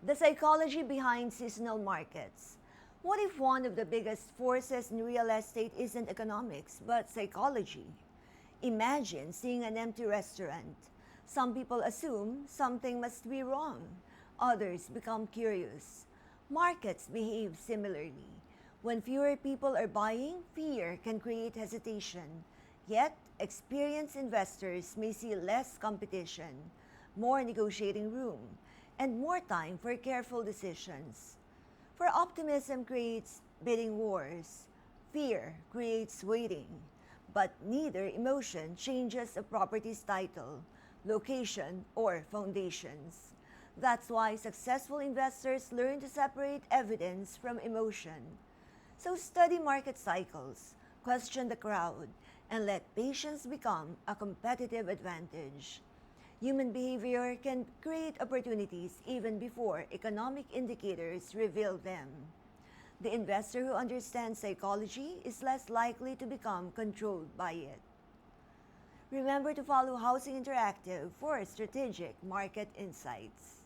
The psychology behind seasonal markets. What if one of the biggest forces in real estate isn't economics, but psychology? Imagine seeing an empty restaurant. Some people assume something must be wrong. Others become curious. Markets behave similarly. When fewer people are buying, fear can create hesitation. Yet, experienced investors may see less competition, more negotiating room, and more time for careful decisions. For optimism creates bidding wars, fear creates waiting, but neither emotion changes a property's title, location, or foundations. That's why successful investors learn to separate evidence from emotion. So study market cycles, question the crowd, and let patience become a competitive advantage. Human behavior can create opportunities even before economic indicators reveal them. The investor who understands psychology is less likely to become controlled by it. Remember to follow Housing Interactive for strategic market insights.